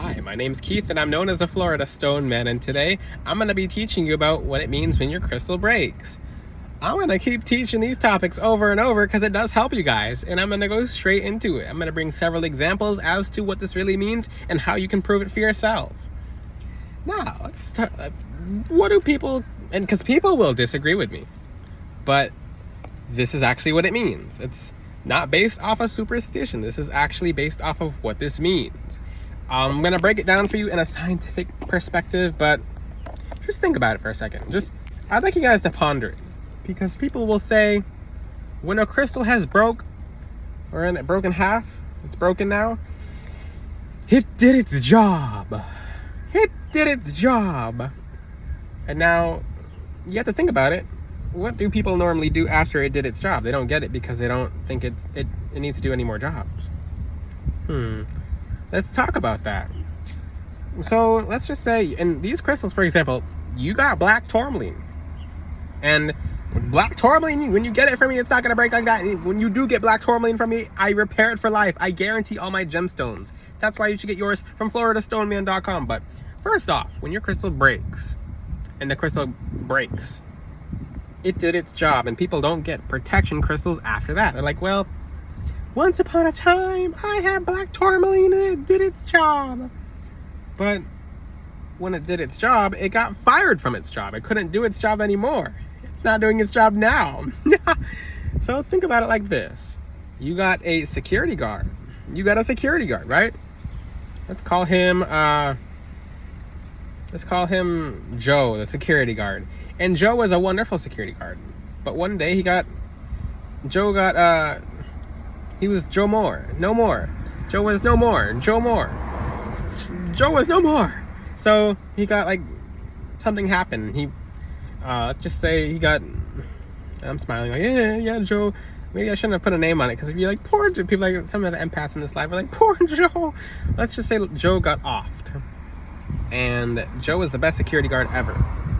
Hi, my name's Keith and I'm known as the Florida Stone Man, and today I'm going to be teaching you about what it means when your crystal breaks. I'm going to keep teaching these topics over and over because it does help you guys, and I'm going to go straight into it. I'm going to bring several examples as to what this really means and how you can prove it for yourself. Now, let's start. What do people, and because people will disagree with me, but this is actually what it means. It's not based off of superstition. This is actually based off of what this means. I'm gonna break it down for you in a scientific perspective, but just think about it for a second. I'd like you guys to ponder it, because people will say when a crystal has broke or in it broken half, it's broken now, it did its job. It did its job. And now you have to think about it. What do people normally do after it did its job? They don't get it because they don't think it needs to do any more jobs. Let's talk about that. So let's just say, in these crystals, for example, you got black tourmaline. And black tourmaline, when you get it from me, it's not going to break like that. And when you do get black tourmaline from me, I repair it for life. I guarantee all my gemstones. That's why you should get yours from floridastoneman.com. But first off, when your crystal breaks, and the crystal breaks, it did its job, and people don't get protection crystals after that. They're like, well, once upon a time, I had black tourmaline and it did its job. But when it did its job, it got fired from its job. It couldn't do its job anymore. It's not doing its job now. So think about it like this. You got a security guard. You got a security guard, right? Let's call him Joe, the security guard. And Joe was a wonderful security guard. But one day he was Joe Moore. No more. Joe was no more. Joe Moore. Joe was no more. So he got, like, something happened. He, let's just say he got, I'm smiling like, yeah, Joe. Maybe I shouldn't have put a name on it, because if you're like, poor Joe, people like, some of the empaths in this life are like, poor Joe. Let's just say Joe got offed. And Joe was the best security guard ever.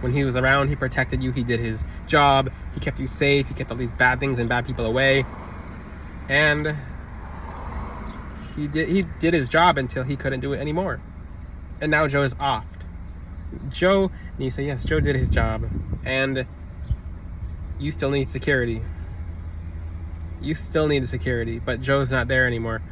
When he was around, he protected you. He did his job. He kept you safe. He kept all these bad things and bad people away. And he did his job until he couldn't do it anymore. And now Joe is offed. And you say, yes, Joe did his job. And you still need security. You still need security, but Joe's not there anymore.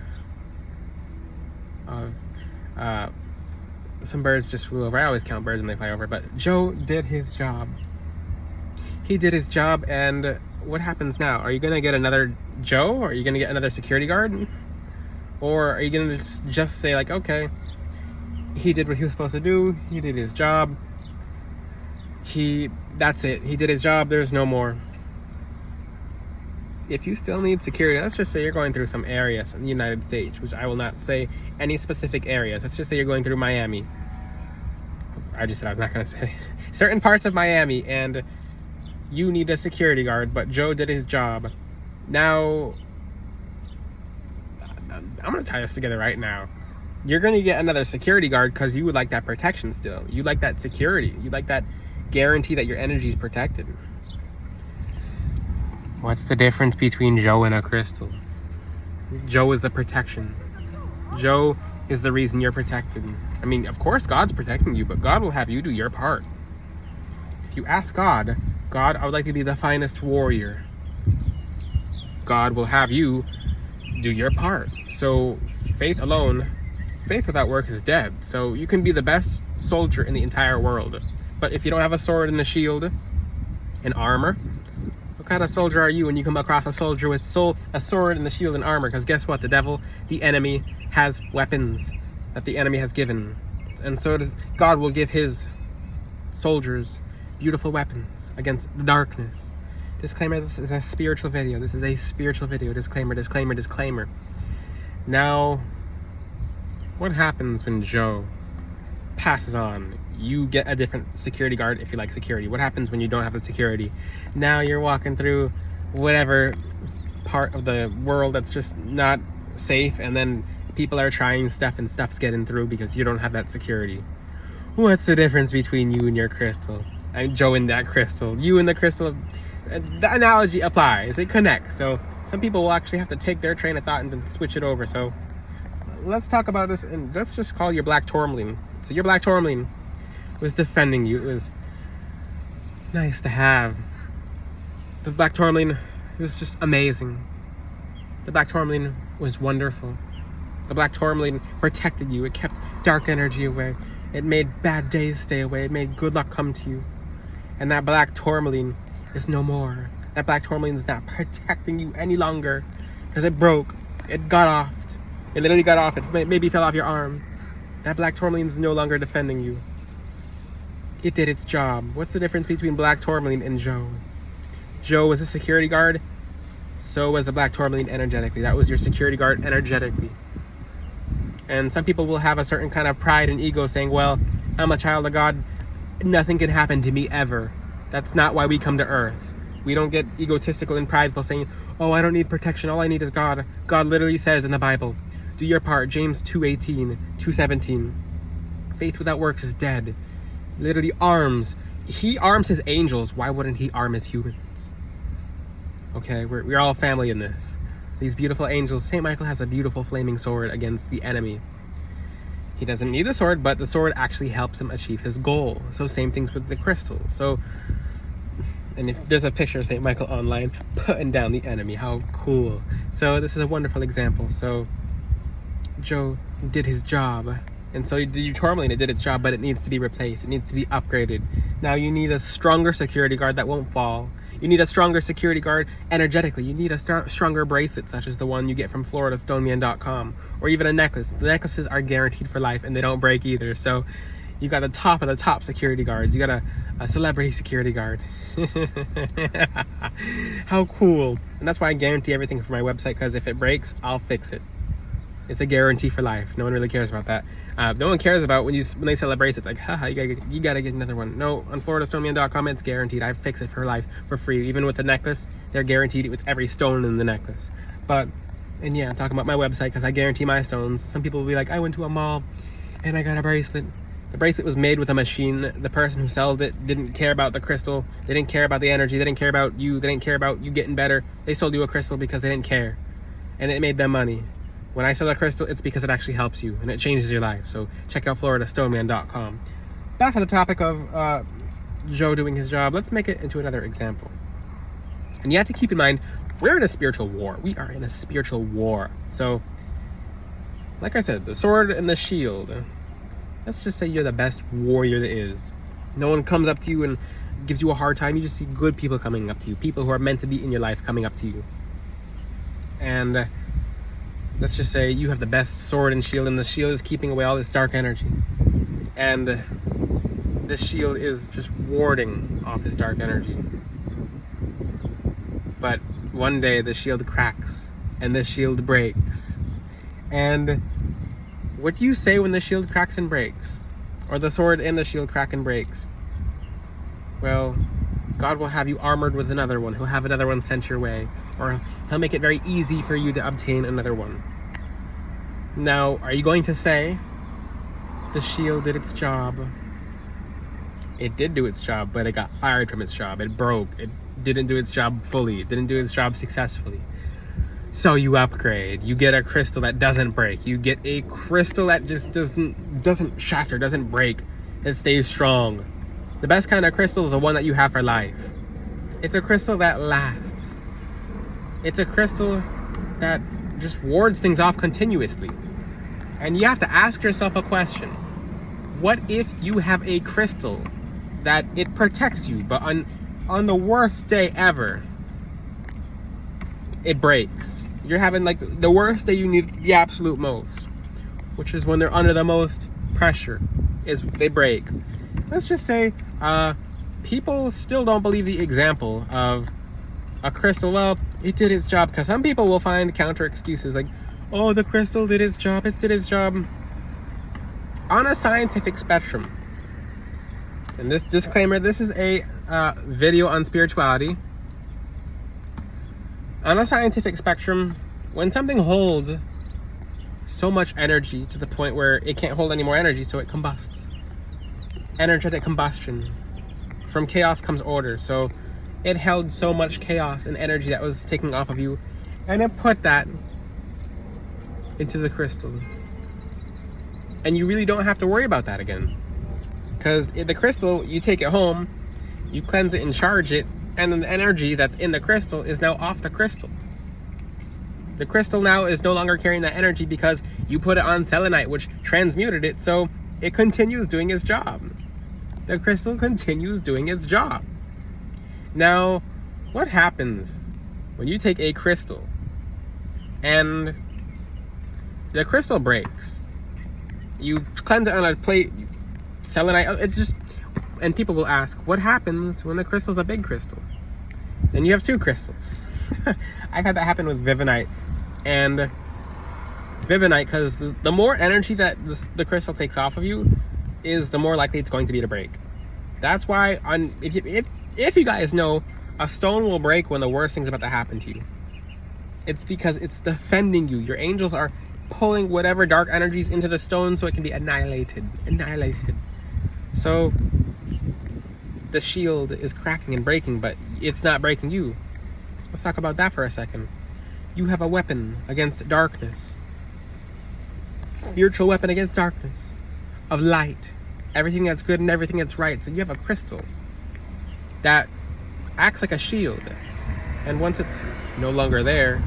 Some birds just flew over. I always count birds when they fly over, but Joe did his job. He did his job, and what happens now? Are you gonna get another Joe, or are you gonna get another security guard? Or are you gonna just say, like, okay, he did what he was supposed to do, he did his job, that's it, he did his job, there's no more. If you still need security, let's just say you're going through some areas in the United States, which I will not say any specific areas. Let's just say you're going through Miami. I just said I was not going to say certain parts of Miami, and you need a security guard, but Joe did his job. Now, I'm going to tie this together right now. You're going to get another security guard because you would like that protection still. You like that security. You like that guarantee that your energy is protected. What's the difference between Joe and a crystal? Joe is the protection. Joe is the reason you're protected. I mean, of course God's protecting you, but God will have you do your part. If you ask God, I would like to be the finest warrior. God will have you do your part. So faith without work is dead. So you can be the best soldier in the entire world, but if you don't have a sword and a shield and armor, what kind of soldier are you when you come across a soldier with a sword and a shield and armor? Because guess what? The devil, the enemy, has weapons that the enemy has given. And so God will give his soldiers beautiful weapons against the darkness. Disclaimer, this is a spiritual video. This is a spiritual video. Disclaimer, disclaimer, disclaimer. Now, what happens when Joe passes on? You get a different security guard if you like security. What happens when you don't have the security? Now you're walking through whatever part of the world that's just not safe, and then people are trying stuff and stuff's getting through because you don't have that security. What's the difference between you and your crystal? And Joe and that crystal. You and the crystal, the analogy applies. It connects. So some people will actually have to take their train of thought and then switch it over. So let's talk about this, and let's just call your black tourmaline. So your black tourmaline was defending you. It was nice to have. The black tourmaline was just amazing. The black tourmaline was wonderful. The black tourmaline protected you. It kept dark energy away. It made bad days stay away. It made good luck come to you. And that black tourmaline is no more. That black tourmaline is not protecting you any longer because it broke. It got off. It literally got off. It maybe fell off your arm. That black tourmaline is no longer defending you. It did its job. What's the difference between black tourmaline and Joe? Joe was a security guard. So was the black tourmaline energetically. That was your security guard energetically. And some people will have a certain kind of pride and ego saying, well, I'm a child of God. Nothing can happen to me ever. That's not why we come to earth. We don't get egotistical and prideful saying, oh, I don't need protection. All I need is God. God literally says in the Bible, do your part. James 2:18, 2:17. Faith without works is dead. Literally arms. He arms his angels. Why wouldn't he arm his humans? Okay, we're all family in this. These beautiful angels. St. Michael has a beautiful flaming sword against the enemy. He doesn't need the sword, but the sword actually helps him achieve his goal. So same things with the crystal. So, and if there's a picture of St. Michael online putting down the enemy, how cool. So this is a wonderful example. So Joe did his job. And so your tourmaline, it did its job, but it needs to be replaced. It needs to be upgraded. Now you need a stronger security guard that won't fall. You need a stronger security guard energetically. You need a stronger bracelet, such as the one you get from FloridaStoneman.com, or even a necklace. The necklaces are guaranteed for life, and they don't break either. So you got the top of the top security guards. You got a celebrity security guard. How cool. And that's why I guarantee everything for my website, because if it breaks, I'll fix it. It's a guarantee for life. No one really cares about that. No one cares about when they sell a bracelet. It's like, haha, you gotta get another one. No, on FloridaStoneman.com, it's guaranteed. I fix it for life for free. Even with the necklace, they're guaranteed with every stone in the necklace. And yeah, I'm talking about my website because I guarantee my stones. Some people will be like, I went to a mall and I got a bracelet. The bracelet was made with a machine. The person who sold it didn't care about the crystal. They didn't care about the energy. They didn't care about you. They didn't care about you getting better. They sold you a crystal because they didn't care. And it made them money. When I sell a crystal, it's because it actually helps you and it changes your life. So check out FloridaStoneman.com. Back to the topic of Joe doing his job. Let's make it into another example. And you have to keep in mind, we're in a spiritual war. We are in a spiritual war. So, like I said, the sword and the shield. Let's just say you're the best warrior there is. No one comes up to you and gives you a hard time. You just see good people coming up to you. People who are meant to be in your life coming up to you. And let's just say you have the best sword and shield, and the shield is keeping away all this dark energy. And this shield is just warding off this dark energy. But one day the shield cracks and the shield breaks. And what do you say when the shield cracks and breaks? Or the sword and the shield crack and breaks? Well, God will have you armored with another one. He'll have another one sent your way. Or he'll make it very easy for you to obtain another one. Now, are you going to say the shield did its job? It did do its job, but it got fired from its job. It broke. It didn't do its job fully. It didn't do its job successfully. So you upgrade. You get a crystal that doesn't break. You get a crystal that just doesn't shatter, doesn't break. It stays strong. The best kind of crystal is the one that you have for life. It's a crystal that lasts. It's a crystal that just wards things off continuously. And you have to ask yourself a question. What if you have a crystal that it protects you, but on the worst day ever, it breaks? You're having like the worst day you need the absolute most, which is when they're under the most pressure, is they break. Let's just say people still don't believe the example of a crystal. Well, it did its job, because some people will find counter excuses like, oh, the crystal did its job, it did its job. On a scientific spectrum, and this disclaimer, this is a video on spirituality. On a scientific spectrum, when something holds so much energy to the point where it can't hold any more energy, so it combusts. Energetic combustion. From chaos comes order. So it held so much chaos and energy that was taking off of you, and it put that into the crystal. And you really don't have to worry about that again. Because the crystal, you take it home, you cleanse it and charge it, and then the energy that's in the crystal is now off the crystal. The crystal now is no longer carrying that energy because you put it on selenite, which transmuted it, so it continues doing its job. The crystal continues doing its job. Now, what happens when you take a crystal and the crystal breaks? You cleanse it on a plate, selenite, and people will ask, what happens when the crystal's a big crystal? Then you have two crystals. I've had that happen with Vivinite. And Vivinite, because the more energy that the crystal takes off of you, is the more likely it's going to be to break. That's why, if you guys know, a stone will break when the worst thing's about to happen to you. It's because it's defending you. Your angels are pulling whatever dark energies into the stone so it can be annihilated. So the shield is cracking and breaking, but it's not breaking you. Let's talk about that for a second. You have a weapon against darkness. Spiritual weapon against darkness. Of light. Everything that's good and everything that's right. So you have a crystal that acts like a shield. And once it's no longer there,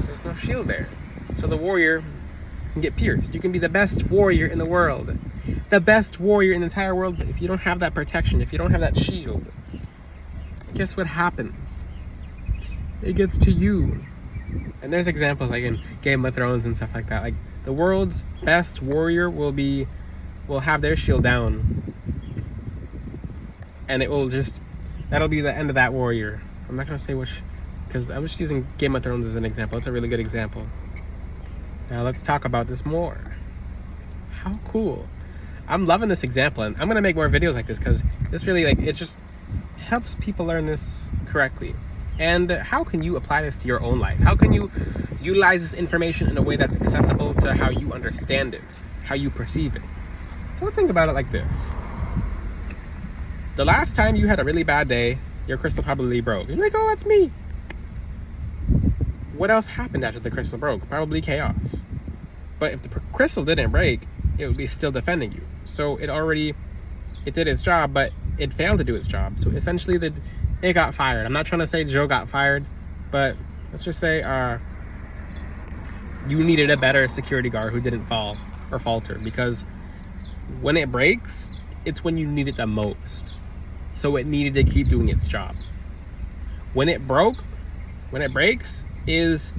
there's no shield there. So the warrior can get pierced. You can be the best warrior in the world. The best warrior in the entire world. But if you don't have that protection, if you don't have that shield, guess what happens? It gets to you. And there's examples like in Game of Thrones and stuff like that. Like the world's best warrior will have their shield down, and that'll be the end of that warrior. I'm not gonna say which, because I'm just using Game of Thrones as an example. It's a really good example. Now let's talk about this more. How cool. I'm loving this example, and I'm gonna make more videos like this because this really it just helps people learn this correctly. And how can you apply this to your own life? How can you utilize this information in a way that's accessible to how you understand it, how you perceive it? So think about it like this. The last time you had a really bad day, your crystal probably broke. You're like, oh, that's me. What else happened after the crystal broke? Probably chaos. But if the crystal didn't break, it would be still defending you. So it did its job, but it failed to do its job. So essentially it got fired. I'm not trying to say Joe got fired, but let's just say you needed a better security guard who didn't fall or falter, because when it breaks, it's when you need it the most. So it needed to keep doing its job. When it breaks is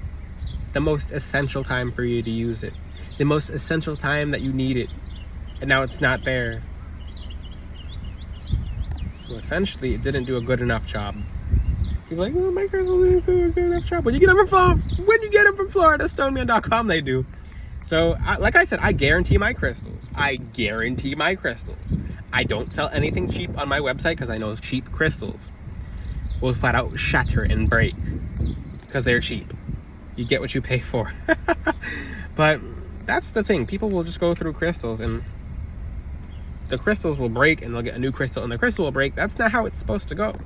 the most essential time for you to use it. The most essential time that you need it. And now it's not there. So essentially, it didn't do a good enough job. People are like, oh, my crystal didn't do a good enough job. When you get them from Florida, stoneman.com, they do. So, like I said, I guarantee my crystals. I don't sell anything cheap on my website because I know cheap crystals will flat out shatter and break because they're cheap. You get what you pay for. But that's the thing. People will just go through crystals and the crystals will break and they'll get a new crystal and the crystal will break. That's not how it's supposed to go.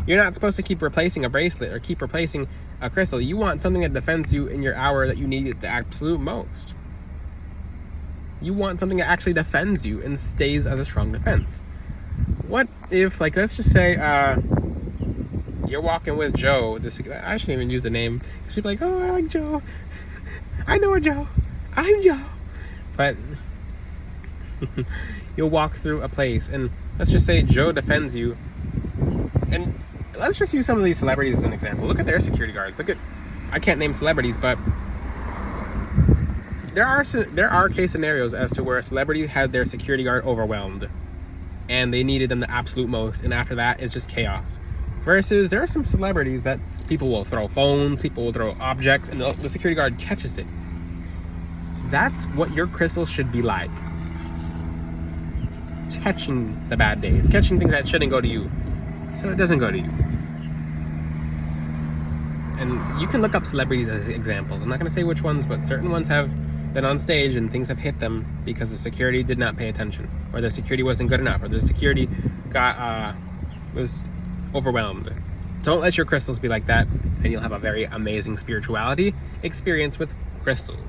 You're not supposed to keep replacing a bracelet or keep replacing a crystal. You want something that defends you in your hour that you need it the absolute most. You want something that actually defends you and stays as a strong defense. What if, like, let's just say you're walking with Joe. I shouldn't even use the name because people are like, oh, I like Joe. I know a Joe. I'm Joe. But you'll walk through a place and let's just say Joe defends you. And let's just use some of these celebrities as an example. Look at their security guards. I can't name celebrities, but there are case scenarios as to where a celebrity had their security guard overwhelmed and they needed them the absolute most, and after that it's just chaos. Versus there are some celebrities that people will throw phones, people will throw objects, and the security guard catches it. That's what your crystals should be like. Catching the bad days, catching things that shouldn't go to you, so it doesn't go to you. And you can look up celebrities as examples. I'm not going to say which ones, but certain ones have been on stage and things have hit them because the security did not pay attention, or the security wasn't good enough, or the security was overwhelmed. Don't let your crystals be like that, and you'll have a very amazing spirituality experience with crystals.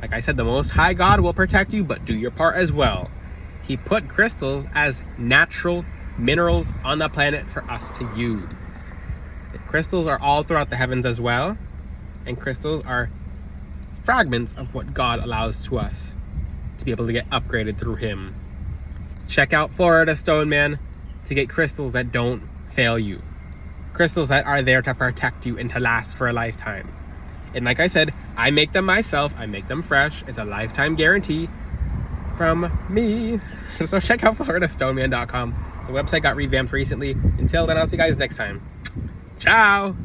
Like I said, the Most High God will protect you, but do your part as well. He put crystals as natural minerals on the planet for us to use. Crystals are all throughout the heavens as well, and crystals are fragments of what God allows to us to be able to get upgraded through him. Check out Florida Stone Man to get crystals that don't fail you. Crystals that are there to protect you and to last for a lifetime. And like I said, I make them myself. I make them fresh. It's a lifetime guarantee from me. So check out FloridaStoneman.com. The website got revamped recently. Until then, I'll see you guys next time. Ciao!